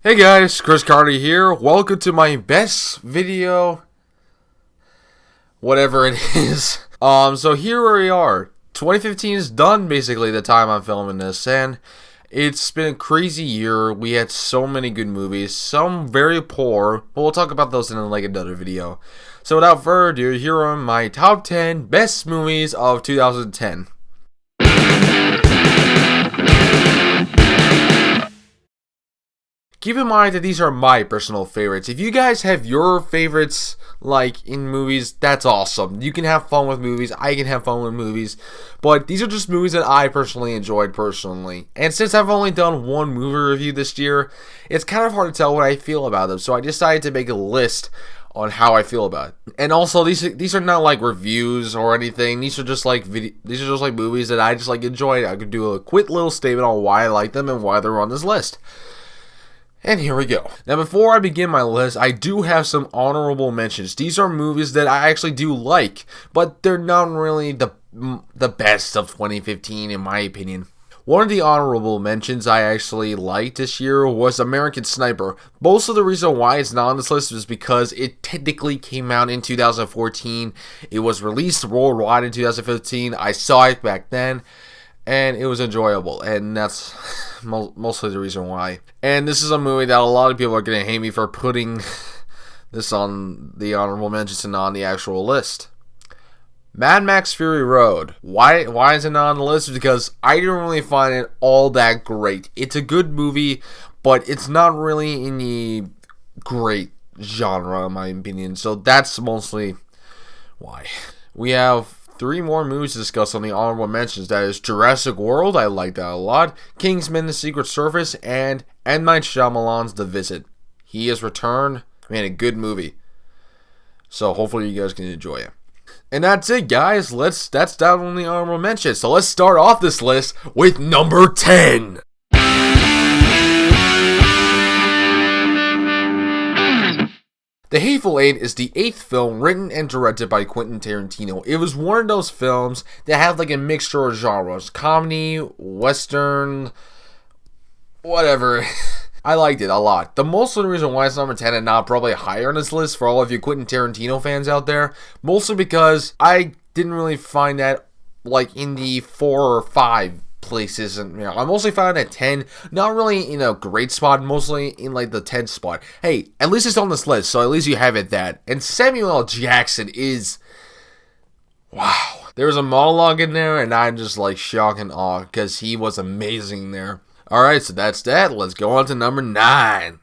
Hey guys, Chris Carter here. Welcome to my best video, whatever it is. So here we are. 2015 is done basically the time I'm filming this, and it's been a crazy year. We had so many good movies, some very poor, but we'll talk about those in another video. So without further ado, here are my top 10 best movies of 2010. Keep in mind that these are my personal favorites. If you guys have your favorites, like, in movies, that's awesome. You can have fun with movies. I can have fun with movies. But these are just movies that I personally enjoyed personally. And since I've only done one movie review this year, it's kind of hard to tell what I feel about them. So I decided to make a list on how I feel about it. And also, these are not like reviews or anything. These are just like movies that I just like enjoyed. I could do a quick little statement on why I like them and why they're on this list. And here we go. Now, before I begin my list, I do have some honorable mentions. These are movies that I actually do like, but they're not really the best of 2015 in my opinion. One of the honorable mentions I actually liked this year was American Sniper. Most of the reason why it's not on this list is because it technically came out in 2014. It was released worldwide in 2015. I saw it back then, and it was enjoyable, and that's mostly the reason why. And this is a movie that a lot of people are going to hate me for putting this on the honorable mentions and on the actual list. Mad Max Fury Road. Why is it not on the list? Because I didn't really find it all that great. It's a good movie, but it's not really in the great genre in my opinion. So that's mostly why. We have 3 more movies to discuss on the honorable mentions. That is Jurassic World, I like that a lot, Kingsman: The Secret Service, and M. Night Shyamalan's The Visit. He has returned. Man, a good movie. So hopefully you guys can enjoy it. And that's it, guys. That's down on the honorable mentions. So let's start off this list with number 10. The Hateful Eight is the 8th film written and directed by Quentin Tarantino. It was one of those films that had like a mixture of genres. Comedy, western, whatever. I liked it a lot. The most of the reason why it's number 10 and not probably higher on this list for all of you Quentin Tarantino fans out there, mostly because I didn't really find that like in the 4 or 5 places, and I mostly found it at 10, not really in a great spot, mostly in like the 10th spot. Hey, at least it's on this list, so at least you have it that. And Samuel L. Jackson is, wow. There was a monologue in there, and I'm just like shocked and awe, because he was amazing there. Alright, so that's that. Let's go on to number 9.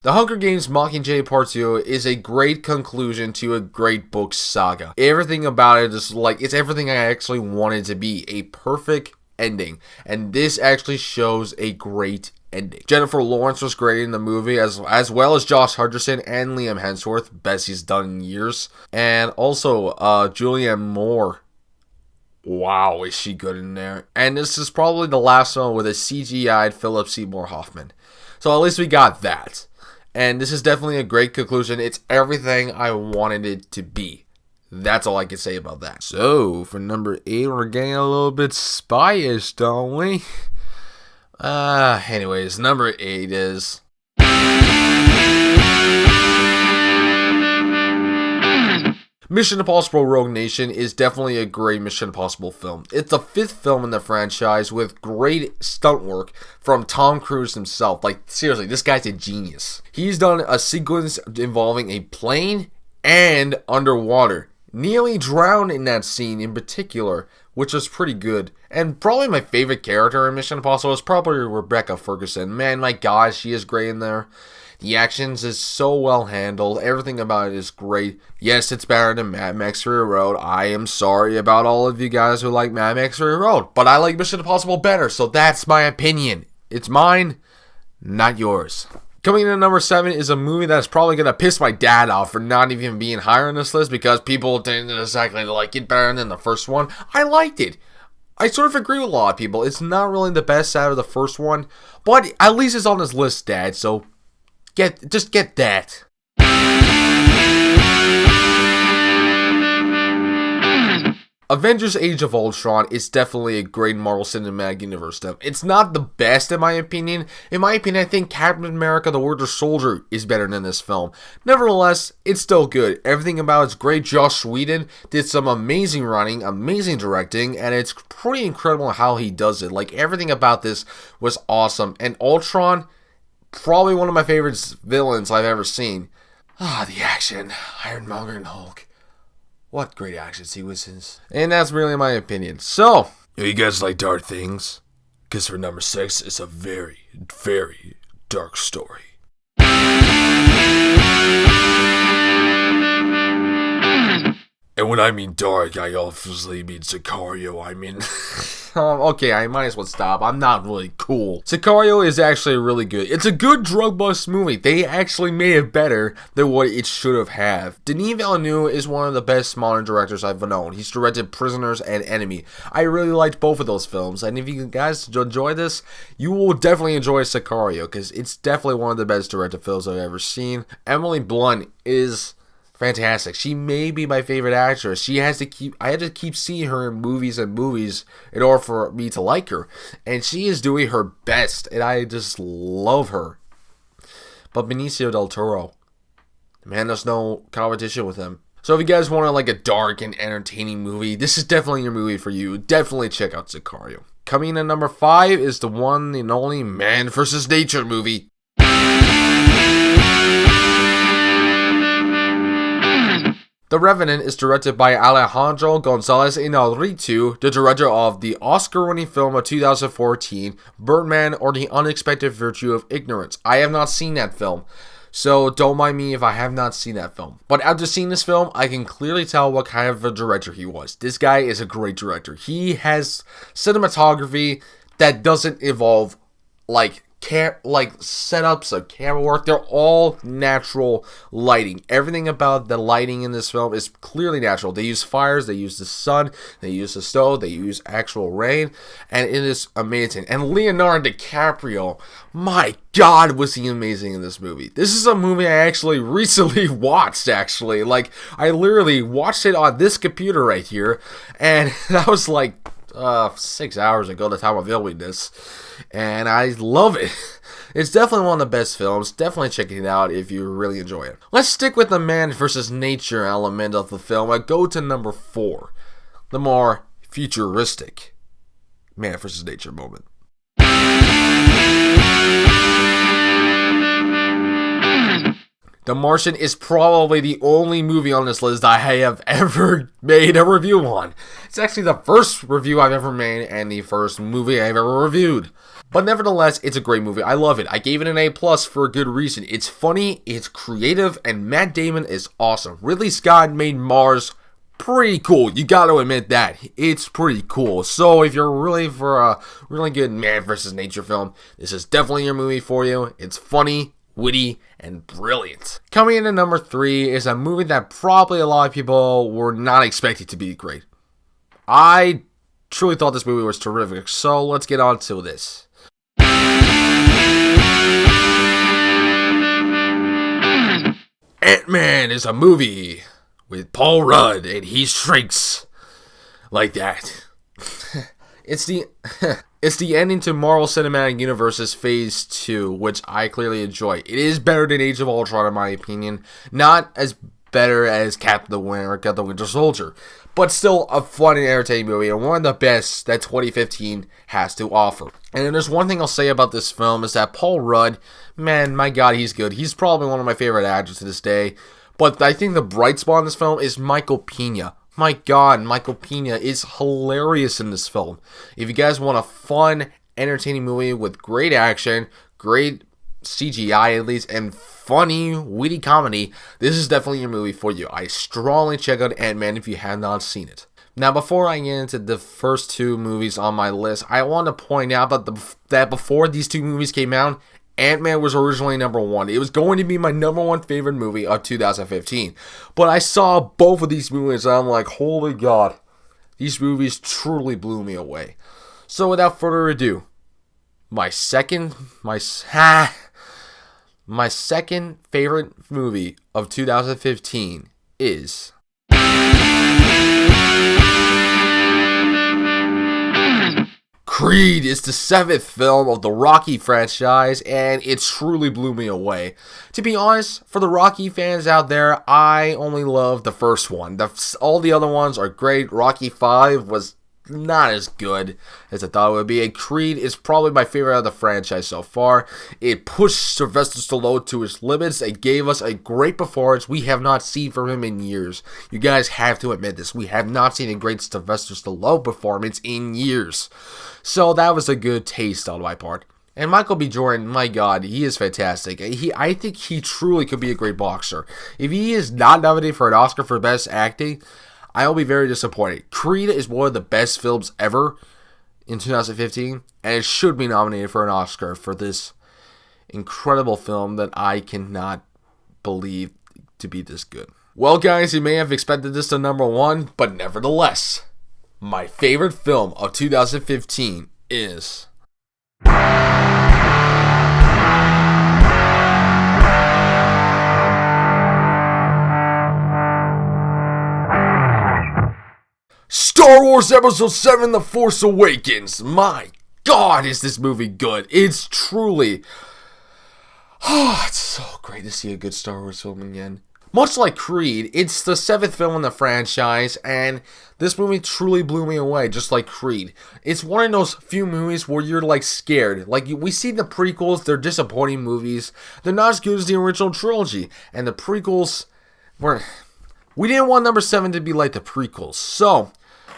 The Hunger Games Mockingjay Part 2 is a great conclusion to a great book saga. Everything about it is like, it's everything I actually wanted to be. A perfect ending. And this actually shows a great ending. Jennifer Lawrence was great in the movie, as well as Josh Hutcherson and Liam Hemsworth. Best he's done in years. And also, Julianne Moore. Wow, is she good in there. And this is probably the last one with a CGI'd Philip Seymour Hoffman. So at least we got that. And this is definitely a great conclusion. It's everything I wanted it to be. That's all I can say about that. So, for number 8, we're getting a little bit spy-ish, don't we? Anyways, number 8 is Mission Impossible Rogue Nation is definitely a great Mission Impossible film. It's the 5th film in the franchise with great stunt work from Tom Cruise himself. Like, seriously, this guy's a genius. He's done a sequence involving a plane and underwater. Nearly drowned in that scene in particular, which was pretty good. And probably my favorite character in Mission Impossible is probably Rebecca Ferguson. Man, my gosh, she is great in there. The actions is so well handled. Everything about it is great. Yes, it's better than Mad Max Fury Road. I am sorry about all of you guys who like Mad Max Fury Road, but I like Mission Impossible better, so that's my opinion. It's mine, not yours. Coming in at number 7 is a movie that's probably going to piss my dad off for not even being higher on this list because people didn't exactly like it better than the first one. I liked it. I sort of agree with a lot of people. It's not really the best out of the first one, but at least it's on this list, Dad, so just get that. Avengers Age of Ultron is definitely a great Marvel Cinematic Universe film. It's not the best in my opinion. In my opinion, I think Captain America the Winter Soldier is better than this film. Nevertheless, it's still good. Everything about it's great. Joss Whedon did some amazing writing, amazing directing, and it's pretty incredible how he does it. Like, everything about this was awesome. And Ultron, probably one of my favorite villains I've ever seen. The action. Ironmonger and Hulk. What great action sequences. And that's really my opinion. So, you guys like dark things? Because for number 6, it's a very, very dark story. And when I mean dark, I obviously mean Sicario. I mean, okay, I might as well stop. I'm not really cool. Sicario is actually really good. It's a good drug bust movie. They actually made it better than what it should have had. Denis Villeneuve is one of the best modern directors I've known. He's directed Prisoners and Enemy. I really liked both of those films. And if you guys enjoy this, you will definitely enjoy Sicario, because it's definitely one of the best directed films I've ever seen. Emily Blunt is fantastic. She may be my favorite actress. I had to keep seeing her in movies and movies in order for me to like her. And she is doing her best. And I just love her. But Benicio del Toro, man, there's no competition with him. So if you guys want like a dark and entertaining movie, this is definitely your movie for you. Definitely check out Sicario. Coming in at number 5 is the one and only Man vs. Nature movie. The Revenant is directed by Alejandro González Iñárritu, the director of the Oscar-winning film of 2014, Birdman or The Unexpected Virtue of Ignorance. I have not seen that film, so don't mind me if I have not seen that film. But after seeing this film, I can clearly tell what kind of a director he was. This guy is a great director. He has cinematography that doesn't involve setups of camera work. They're all natural lighting. Everything about the lighting in this film is clearly natural. They use fires, they use the sun, they use the stove, they use actual rain, and it is amazing. And Leonardo DiCaprio, my God, was he amazing in this movie. This is a movie I actually recently watched, I literally watched it on this computer right here, and that was like 6 hours ago, the time of filming this, and I love it. It's definitely one of the best films. Definitely check it out if you really enjoy it. Let's stick with the man versus nature element of the film. I go to number 4, the more futuristic man versus nature moment. The Martian is probably the only movie on this list I have ever made a review on. It's actually the first review I've ever made and the first movie I've ever reviewed. But nevertheless, it's a great movie. I love it. I gave it an A+ for a good reason. It's funny, it's creative, and Matt Damon is awesome. Ridley Scott made Mars pretty cool. You gotta admit that. It's pretty cool. So if you're really for a really good man versus nature film, this is definitely your movie for you. It's funny, witty, and brilliant. Coming in at number 3 is a movie that probably a lot of people were not expecting to be great. I truly thought this movie was terrific, so let's get on to this. Ant-Man is a movie with Paul Rudd, and he shrinks like that. It's the ending to Marvel Cinematic Universe's Phase 2, which I clearly enjoy. It is better than Age of Ultron in my opinion. Not as better as Captain America the Winter Soldier, but still a fun and entertaining movie, and one of the best that 2015 has to offer. And there's one thing I'll say about this film is that Paul Rudd, man, my God, he's good. He's probably one of my favorite actors to this day. But I think the bright spot in this film is Michael Pena. My God, Michael Pena is hilarious in this film. If you guys want a fun, entertaining movie with great action, great CGI at least, and funny, witty comedy, this is definitely your movie for you. I strongly check out Ant-Man if you have not seen it. Now, before I get into the first 2 movies on my list, I want to point out that before these 2 movies came out, Ant-Man was originally number 1. It was going to be my number 1 favorite movie of 2015. But I saw both of these movies and I'm like, holy God, these movies truly blew me away. So without further ado, my second favorite movie of 2015 is Creed is the 7th film of the Rocky franchise, and it truly blew me away. To be honest, for the Rocky fans out there, I only love the first one. All the other ones are great. Rocky 5 was not as good as I thought it would be. And Creed is probably my favorite of the franchise so far. It pushed Sylvester Stallone to his limits. It gave us a great performance we have not seen from him in years. You guys have to admit this. We have not seen a great Sylvester Stallone performance in years. So that was a good taste on my part. And Michael B. Jordan, my God, he is fantastic. I think he truly could be a great boxer. If he is not nominated for an Oscar for Best Acting, I'll be very disappointed. Creed is one of the best films ever in 2015, and it should be nominated for an Oscar for this incredible film that I cannot believe to be this good. Well, guys, you may have expected this to number 1, but nevertheless, my favorite film of 2015 is Star Wars Episode 7: The Force Awakens. My God, is this movie good. It's truly... it's so great to see a good Star Wars film again. Much like Creed, it's the 7th film in the franchise, and this movie truly blew me away, just like Creed. It's one of those few movies where you're, like, scared. Like, we see the prequels, they're disappointing movies. They're not as good as the original trilogy, and the prequels were... We didn't want number 7 to be like the prequels, so...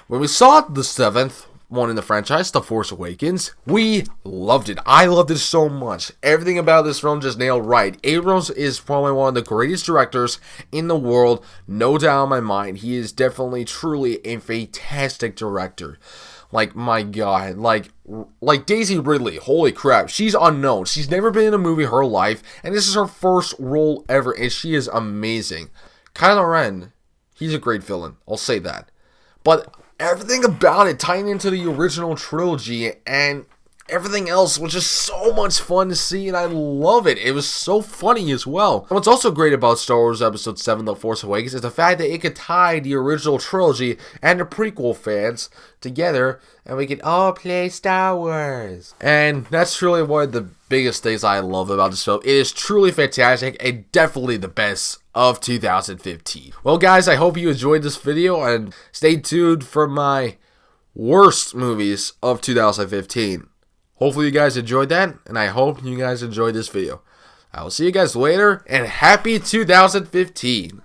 When we saw the 7th one in the franchise, The Force Awakens, we loved it. I loved it so much. Everything about this film just nailed right. Abrams is probably one of the greatest directors in the world, no doubt in my mind. He is definitely, truly a fantastic director. Like, my God, like Daisy Ridley, holy crap, she's unknown. She's never been in a movie her life, and this is her first role ever, and she is amazing. Kylo Ren, he's a great villain, I'll say that. But everything about it tying into the original trilogy and everything else was just so much fun to see, and I love it. It was so funny as well. And what's also great about Star Wars Episode 7: The Force Awakens is the fact that it could tie the original trilogy and the prequel fans together, and we can all play Star Wars. And that's truly one of the biggest things I love about this film. It is truly fantastic and definitely the best of 2015. Well, guys, I hope you enjoyed this video, and stay tuned for my worst movies of 2015. Hopefully you guys enjoyed that, and I hope you guys enjoyed this video. I will see you guys later, and happy 2015!